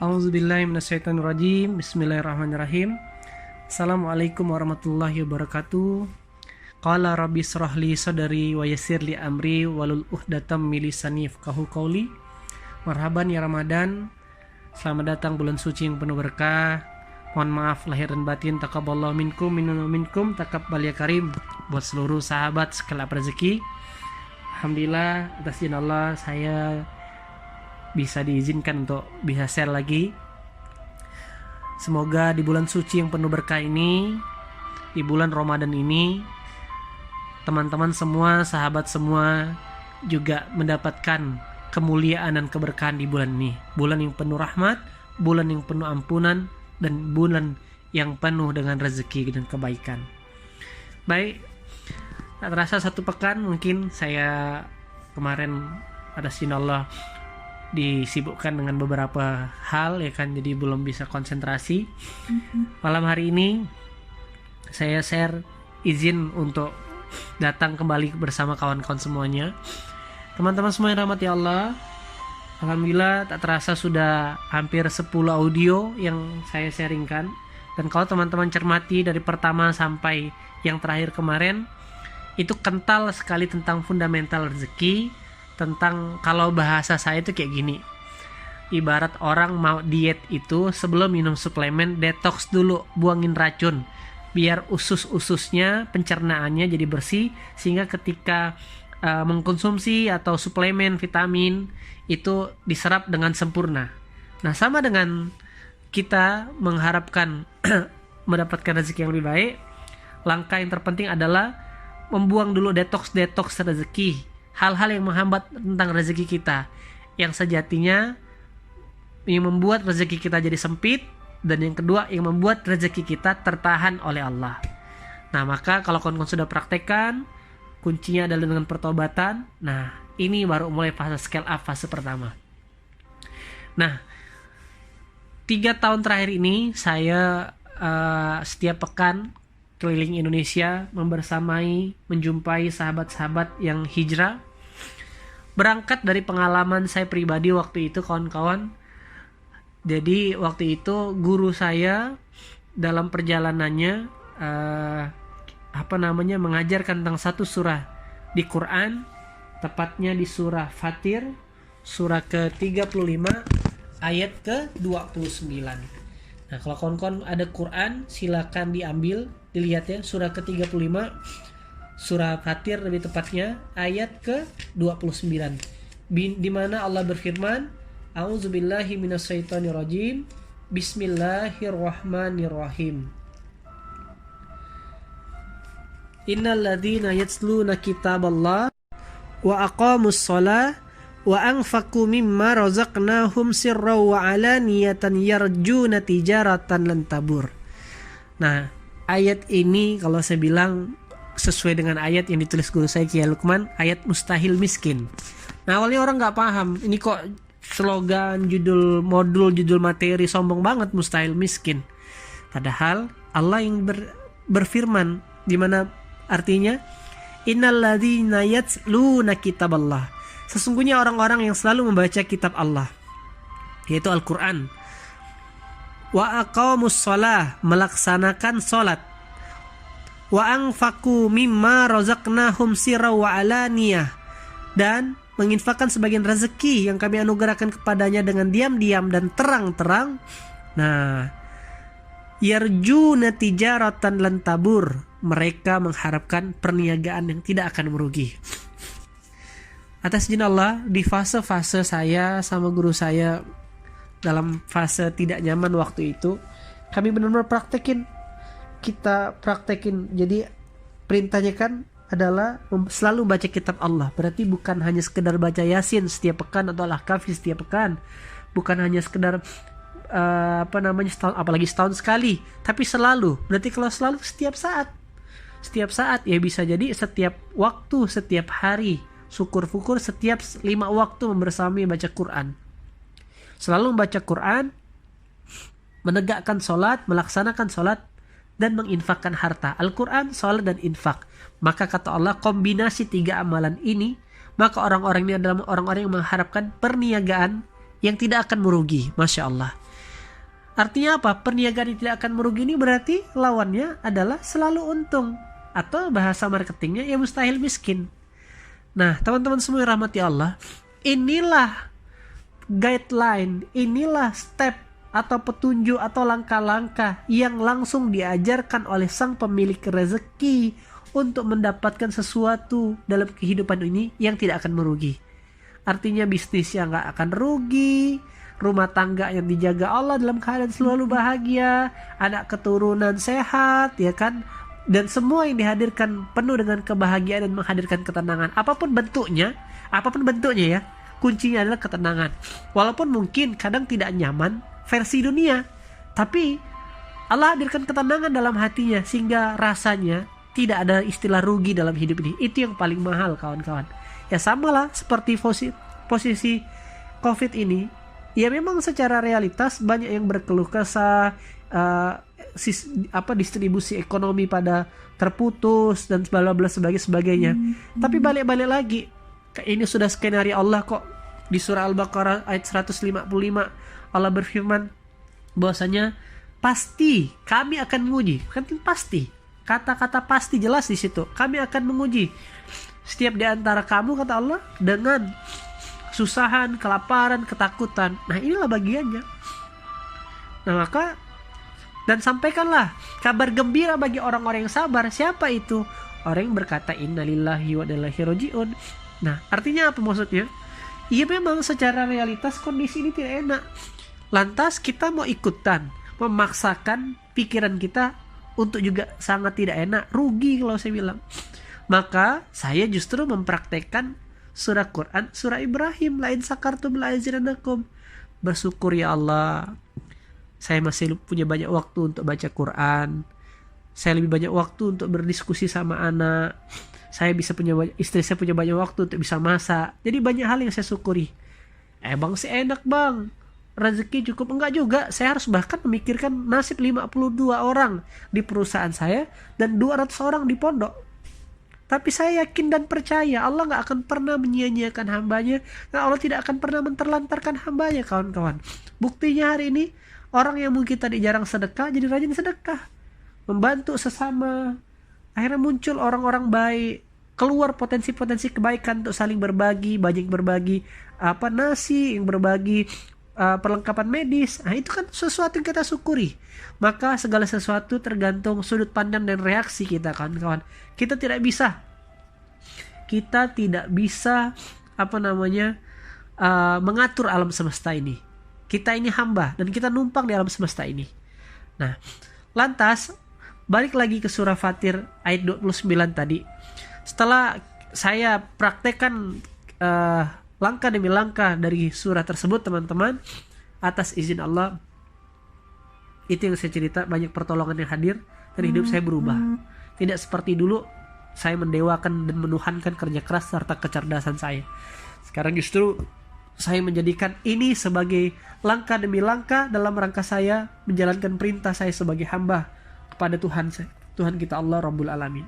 A'udzubillahi minasyaitonirrajim. Bismillahirrahmanirrahim. Assalamualaikum warahmatullahi wabarakatuh. Qala rabbi shrah li sadri wa yassir li amri walul uqdatam min lisani yafqahu qawli. Marhaban ya Ramadan. Selamat datang bulan suci yang penuh berkah. Mohon maaf lahir dan batin, taqabbalallahu minkum minkum taqabbal ya karim. Buat seluruh sahabat sekelap rezeki, alhamdulillah atas izin Allah saya bisa diizinkan untuk bisa share lagi. Semoga di bulan suci yang penuh berkah ini, di bulan Ramadan ini, teman-teman semua, sahabat semua juga mendapatkan kemuliaan dan keberkahan di bulan ini. Bulan yang penuh rahmat, bulan yang penuh ampunan, dan bulan yang penuh dengan rezeki dan kebaikan. Baik, tak terasa satu pekan mungkin saya kemarin atas izin Allah disibukkan dengan beberapa hal ya kan, jadi belum bisa konsentrasi. Malam hari ini saya share izin untuk datang kembali bersama kawan-kawan semuanya. Teman-teman semua yang rahmati Allah, alhamdulillah tak terasa sudah hampir 10 audio yang saya sharingkan. Dan kalau teman-teman cermati dari pertama sampai yang terakhir kemarin, itu kental sekali tentang fundamental rezeki. Tentang kalau bahasa saya itu kayak gini, ibarat orang mau diet itu sebelum minum suplemen detox dulu, buangin racun biar usus-ususnya, pencernaannya jadi bersih, sehingga ketika mengkonsumsi atau suplemen vitamin itu diserap dengan sempurna. Nah, sama dengan kita mengharapkan mendapatkan rezeki yang lebih baik, langkah yang terpenting adalah membuang dulu detox rezeki, hal-hal yang menghambat tentang rezeki kita, yang sejatinya yang membuat rezeki kita jadi sempit, dan yang kedua yang membuat rezeki kita tertahan oleh Allah. Nah, maka kalau kawan-kawan sudah praktekkan, kuncinya adalah dengan pertobatan. Nah, ini baru mulai fase scale up, fase pertama. Nah, 3 tahun terakhir ini saya setiap pekan keliling Indonesia membersamai, menjumpai sahabat-sahabat yang hijrah. Berangkat dari pengalaman saya pribadi waktu itu, kawan-kawan. Jadi waktu itu guru saya dalam perjalanannya mengajarkan tentang satu surah di Quran, tepatnya di surah Fatir, surah ke-35 ayat ke-29. Nah, kalau kawan-kawan ada Quran, silakan diambil, dilihat ya, surah ke-35, surah Fatir lebih tepatnya, ayat ke-29. Di mana Allah berfirman, A'udzubillahi minasyaitonirrajim, Bismillahirrahmanirrahim. Innal ladzina yatsluna kitaballah wa aqamus shalah wa anfaqu mimma razaqnahum sirran wa alaniyatan yarjuna tijaratan lan tabur. Nah, ayat ini kalau saya bilang sesuai dengan ayat yang ditulis guru saya Kiai Lukman, ayat mustahil miskin. Nah, awalnya orang nggak paham, ini kok slogan, judul modul, judul materi sombong banget, mustahil miskin. Padahal Allah yang berfirman, di mana artinya innal ladzina yatluna kitaballah, sesungguhnya orang-orang yang selalu membaca kitab Allah, yaitu Al-Quran. Wa aqamus shalah, melaksanakan sholat. Wa anfaqu mimma razaqnahum sirran wa alaniyah, dan menginfakkan sebagian rezeki yang kami anugerahkan kepadanya dengan diam-diam dan terang-terang. Nah, yarjuna tijaratan lan tabur, mereka mengharapkan perniagaan yang tidak akan merugi. Atas izin Allah, di fase-fase saya sama guru saya dalam fase tidak nyaman waktu itu, kami benar-benar praktekin. Jadi perintahnya kan adalah selalu baca kitab Allah. Berarti bukan hanya sekedar baca Yasin setiap pekan atau Al-Kahfi setiap pekan. Bukan hanya sekedar setahun, apalagi setahun sekali, tapi selalu. Berarti kalau selalu, setiap saat ya, bisa jadi setiap waktu, setiap hari. Syukur-syukur setiap 5 waktu membersamai baca Quran. Selalu membaca Quran, menegakkan sholat, melaksanakan sholat, dan menginfakkan harta. Al-Quran, sholat, dan infak. Maka kata Allah, kombinasi 3 amalan ini, maka orang-orang ini adalah orang-orang yang mengharapkan perniagaan yang tidak akan merugi. Masya Allah. Artinya apa? Perniagaan yang tidak akan merugi ini berarti lawannya adalah selalu untung. Atau bahasa marketingnya ya mustahil miskin. Nah, teman-teman semua yang rahmati Allah, inilah guideline, inilah step atau petunjuk atau langkah-langkah yang langsung diajarkan oleh sang pemilik rezeki untuk mendapatkan sesuatu dalam kehidupan ini yang tidak akan merugi. Artinya bisnis yang gak akan rugi, rumah tangga yang dijaga Allah dalam keadaan selalu bahagia, anak keturunan sehat, ya kan? Dan semua yang dihadirkan penuh dengan kebahagiaan dan menghadirkan ketenangan. Apapun bentuknya ya, kuncinya adalah ketenangan. Walaupun mungkin kadang tidak nyaman versi dunia, tapi Allah hadirkan ketenangan dalam hatinya sehingga rasanya tidak ada istilah rugi dalam hidup ini. Itu yang paling mahal, kawan-kawan. Ya samalah seperti posisi COVID ini. Ya memang secara realitas banyak yang berkeluh kesah, distribusi ekonomi pada terputus dan sebagainya. Tapi balik-balik lagi, ini sudah skenario Allah kok. Di surah Al-Baqarah ayat 155 Allah berfirman bahwasanya pasti kami akan menguji. Kan pasti. Kata-kata pasti jelas di situ. Kami akan menguji setiap di antara kamu, kata Allah, dengan kesusahan, kelaparan, ketakutan. Nah, inilah bagiannya. Nah, maka dan sampaikanlah kabar gembira bagi orang-orang yang sabar. Siapa itu? Orang yang berkata innalillahi wa inna ilaihi raji'un. Nah, artinya apa maksudnya? Iya, memang secara realitas kondisi ini tidak enak. Lantas kita mau ikutan memaksakan pikiran kita untuk juga sangat tidak enak, rugi kalau saya bilang. Maka saya justru mempraktekkan surah Quran, surah Ibrahim, la in sakartum la azidannakum. Bersyukur ya Allah, saya masih punya banyak waktu untuk baca Quran. Saya lebih banyak waktu untuk berdiskusi sama anak. Istri saya punya banyak waktu untuk bisa masak. Jadi banyak hal yang saya syukuri. Bang, sih enak bang, rezeki cukup. Enggak juga, saya harus bahkan memikirkan nasib 52 orang di perusahaan saya dan 200 orang di pondok. Tapi saya yakin dan percaya Allah gak akan pernah menyia-nyiakan hambanya, dan Allah tidak akan pernah menterlantarkan hambanya, kawan-kawan. Buktinya hari ini orang yang mungkin tadi jarang sedekah jadi rajin sedekah, membantu sesama. Akhirnya muncul orang-orang baik, keluar potensi-potensi kebaikan untuk saling berbagi, banyak berbagi nasi, yang berbagi perlengkapan medis. Nah, itu kan sesuatu yang kita syukuri. Maka segala sesuatu tergantung sudut pandang dan reaksi kita, kawan-kawan. Kita tidak bisa mengatur alam semesta ini. Kita ini hamba dan kita numpang di alam semesta ini. Nah, lantas balik lagi ke surah Fatir ayat 29 tadi. Setelah saya praktekkan langkah demi langkah dari surah tersebut, teman-teman, atas izin Allah, itu yang saya cerita, banyak pertolongan yang hadir dan hidup saya berubah. Tidak seperti dulu saya mendewakan dan menuhankan kerja keras serta kecerdasan saya. Sekarang justru saya menjadikan ini sebagai langkah demi langkah dalam rangka saya menjalankan perintah saya sebagai hamba kepada Tuhan kita Allah Rabbul Alamin.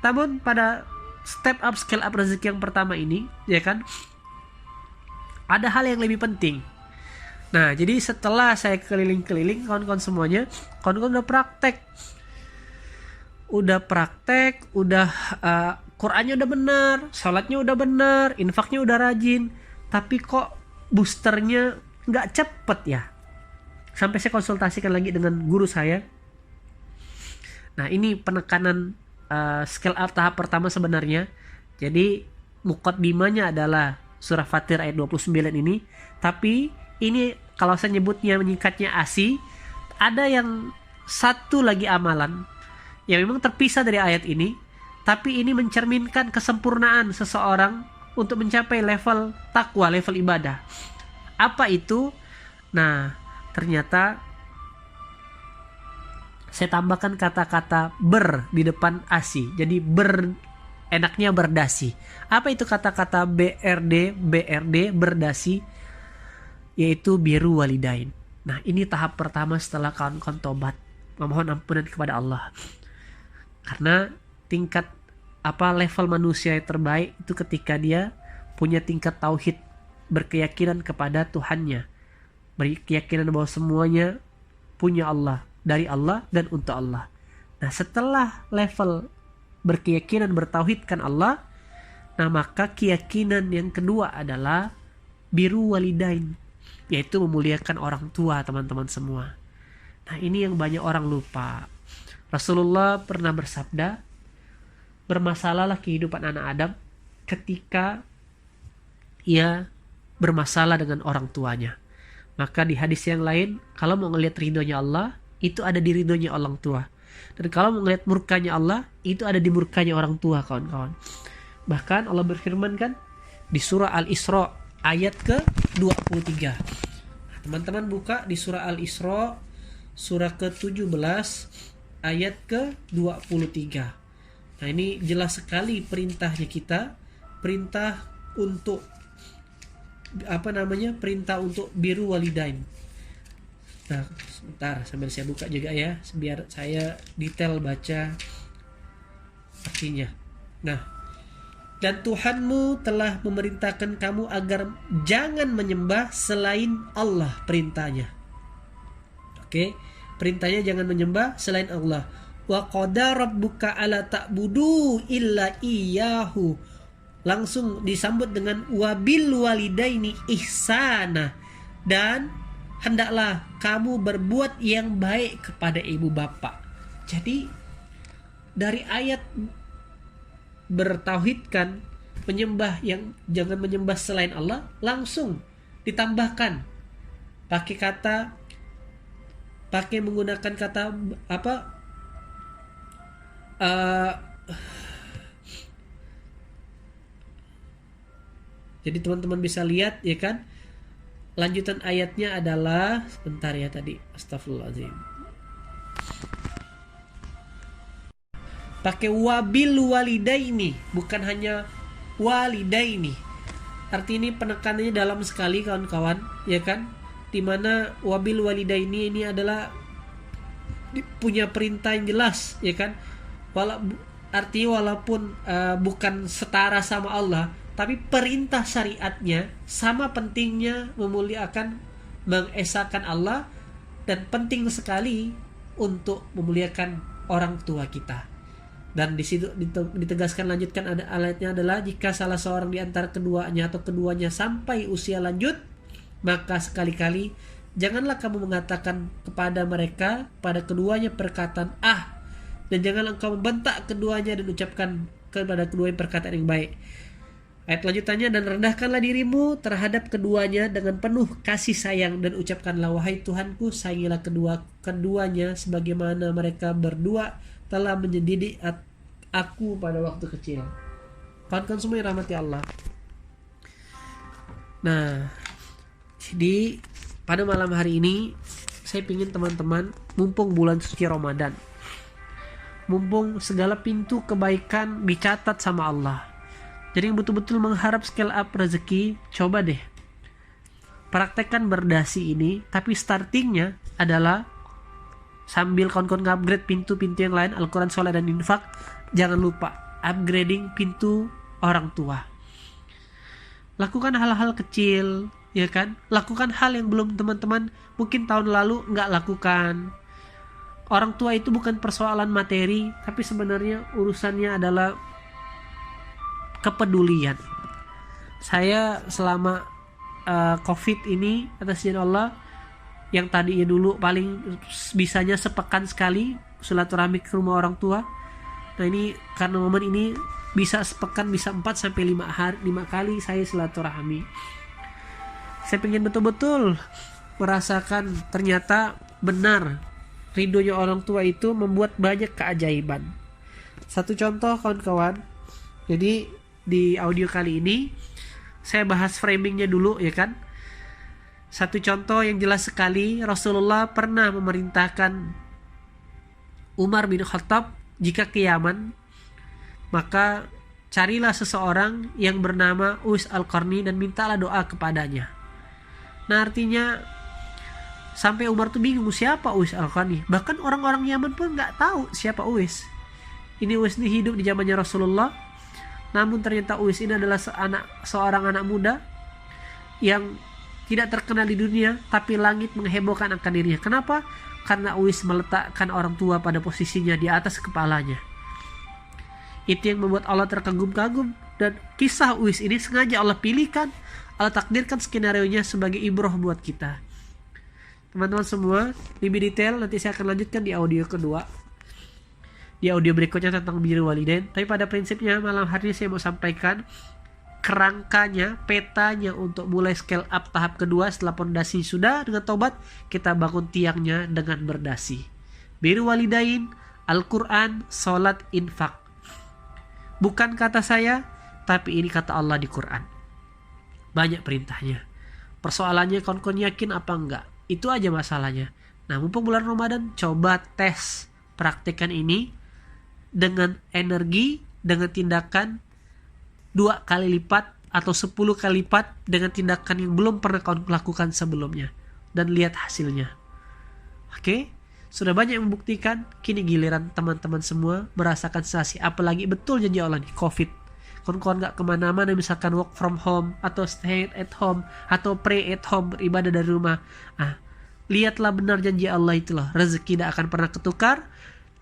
Namun pada step up, scale up rezeki yang pertama ini, ya kan, ada hal yang lebih penting. Nah, jadi setelah saya keliling-keliling, kawan-kawan semuanya, kawan-kawan udah praktek, Qurannya udah benar, salatnya udah benar, infaknya udah rajin, tapi kok boosternya nggak cepet ya. Sampai saya konsultasikan lagi dengan guru saya. Nah, ini penekanan scale up tahap pertama sebenarnya. Jadi muqaddimahnya adalah surah Fatir ayat 29 ini. Tapi ini kalau saya nyebutnya, menyingkatnya ASI, ada yang satu lagi amalan yang memang terpisah dari ayat ini, tapi ini mencerminkan kesempurnaan seseorang untuk mencapai level takwa, level ibadah. Apa itu? Nah, ternyata saya tambahkan kata-kata ber di depan asi. Jadi enaknya berdasi. Apa itu kata-kata BRD, berdasi? Yaitu biru walidain. Nah, ini tahap pertama setelah kawan-kawan tobat, memohon ampunan kepada Allah. Karena tingkat level manusia yang terbaik itu ketika dia punya tingkat tauhid, berkeyakinan kepada Tuhannya, berkeyakinan bahwa semuanya punya Allah, dari Allah dan untuk Allah. Nah, setelah level berkeyakinan bertauhidkan Allah, nah maka keyakinan yang kedua adalah biru walidain, yaitu memuliakan orang tua, teman-teman semua. Nah, ini yang banyak orang lupa. Rasulullah pernah bersabda, bermasalahlah kehidupan anak Adam ketika ia bermasalah dengan orang tuanya. Maka di hadis yang lain, kalau mau ngelihat ridhonya Allah, itu ada di ridhonya orang tua. Dan kalau mau ngelihat murkanya Allah, itu ada di murkanya orang tua, kawan-kawan. Bahkan Allah berfirman kan di surah Al-Isra ayat ke-23. Nah, teman-teman buka di surah Al-Isra surah ke-17 ayat ke-23. Nah, ini jelas sekali perintahnya kita, perintah untuk perintah untuk biru walidain. Nah, sebentar sambil saya buka juga ya, biar saya detail baca artinya. Nah, dan Tuhanmu telah memerintahkan kamu agar jangan menyembah selain Allah, perintahnya. Oke, perintahnya jangan menyembah selain Allah. Wa qada rabbuka alla ta'budu illa iyyahu. Langsung disambut dengan wabil walidaini ihsana, dan hendaklah kamu berbuat yang baik kepada ibu bapak. Jadi dari ayat bertauhidkan, menyembah yang jangan menyembah selain Allah, langsung ditambahkan pakai menggunakan kata jadi teman-teman bisa lihat ya kan, lanjutan ayatnya adalah, sebentar ya tadi, astagfirullahaladzim, pakai wabil walidaini, bukan hanya walidaini. Arti ini penekanannya dalam sekali, kawan-kawan, ya kan, dimana wabil walidaini ini adalah punya perintah yang jelas, ya kan, artinya walaupun bukan setara sama Allah, tapi perintah syariatnya sama pentingnya memuliakan, mengesahkan Allah, dan penting sekali untuk memuliakan orang tua kita. Dan di situ ditegaskan, lanjutkan ada ayatnya adalah, jika salah seorang di antara keduanya atau keduanya sampai usia lanjut, maka sekali-kali janganlah kamu mengatakan kepada mereka, pada keduanya perkataan dan jangan engkau membentak keduanya dan ucapkan kepada keduanya perkataan yang baik. Ayat lanjutannya, dan rendahkanlah dirimu terhadap keduanya dengan penuh kasih sayang, dan ucapkanlah, wahai Tuhanku, sayangilah keduanya sebagaimana mereka berdua telah mendidik aku pada waktu kecil. Kawan-kawan semua yang rahmati Allah. Nah, jadi pada malam hari ini saya ingin teman-teman, mumpung bulan suci Ramadan, mumpung segala pintu kebaikan dicatat sama Allah, jadi yang betul-betul mengharap scale up rezeki, coba deh praktekkan berdasi ini. Tapi startingnya adalah sambil kawan-kawan upgrade pintu-pintu yang lain, Al-Quran, sholat, dan infak, jangan lupa upgrading pintu orang tua. Lakukan hal-hal kecil, ya kan? Lakukan hal yang belum teman-teman mungkin tahun lalu nggak lakukan. Orang tua itu bukan persoalan materi, tapi sebenarnya urusannya adalah kepedulian. Saya selama COVID ini, atas izin Allah, yang tadinya dulu paling bisanya sepekan sekali silaturahmi ke rumah orang tua, nah ini karena momen ini bisa sepekan, bisa 4 sampai 5 kali saya silaturahmi. Saya pengen betul-betul merasakan ternyata benar ridhonya orang tua itu membuat banyak keajaiban. Satu contoh, kawan-kawan, jadi di audio kali ini saya bahas framingnya dulu, ya kan. Satu contoh yang jelas sekali, Rasulullah pernah memerintahkan Umar bin Khattab, jika ke Yaman, maka carilah seseorang yang bernama Uwais Al-Qarni dan mintalah doa kepadanya. Nah, artinya sampai Umar tuh bingung siapa Uwais Al-Qarni. Bahkan orang-orang Yaman pun nggak tahu siapa Uwais. Ini Uwais ini hidup di zamannya Rasulullah. Namun ternyata Uwais ini adalah seorang anak muda yang tidak terkenal di dunia, tapi langit menghebohkan akan dirinya. Kenapa? Karena Uwais meletakkan orang tua pada posisinya di atas kepalanya. Itu yang membuat Allah terkagum-kagum. Dan kisah Uwais ini sengaja Allah pilihkan, Allah takdirkan skenario-nya sebagai ibroh buat kita. Teman-teman semua, lebih detail nanti saya akan lanjutkan di audio kedua, di audio berikutnya tentang birrul walidain. Tapi pada prinsipnya malam hari ini saya mau sampaikan kerangkanya, petanya untuk mulai scale up tahap kedua. Setelah pondasi sudah dengan taubat, kita bangun tiangnya dengan berdasi. Birrul walidain, Al-Quran, salat, infak. Bukan kata saya, tapi ini kata Allah di Quran. Banyak perintahnya. Persoalannya kon yakin apa enggak? Itu aja masalahnya. Nah, mumpung bulan Ramadan, coba tes praktekkan ini dengan energi, dengan tindakan 2 kali lipat atau 10 kali lipat dengan tindakan yang belum pernah kau lakukan sebelumnya, dan lihat hasilnya. Oke? Sudah banyak yang membuktikan, kini giliran teman-teman semua merasakan sensasi. Apalagi betul janji Allah nih, COVID. Kawan-kawan gak kemana-mana, misalkan work from home, atau stay at home, atau pray at home, beribadah dari rumah. Lihatlah benar janji Allah itulah, rezeki tidak akan pernah ketukar.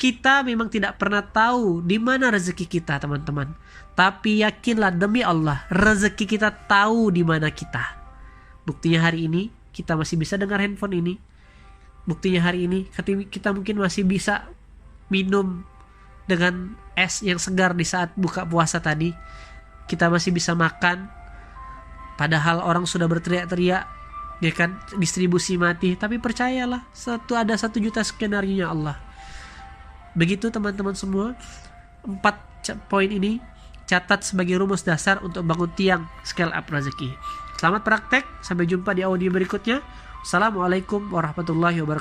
Kita memang tidak pernah tahu di mana rezeki kita, teman-teman. Tapi yakinlah demi Allah, rezeki kita tahu di mana kita. Buktinya hari ini kita masih bisa dengar handphone ini. Buktinya hari ini kita mungkin masih bisa minum dengan es yang segar di saat buka puasa tadi. Kita masih bisa makan, padahal orang sudah berteriak-teriak, ya kan, distribusi mati. Tapi percayalah, ada 1 juta skenario-nya Allah. Begitu teman-teman semua, 4 poin ini catat sebagai rumus dasar untuk bangun tiang scale up rezeki. Selamat praktek, sampai jumpa di audio berikutnya. Assalamualaikum warahmatullahi wabarakatuh.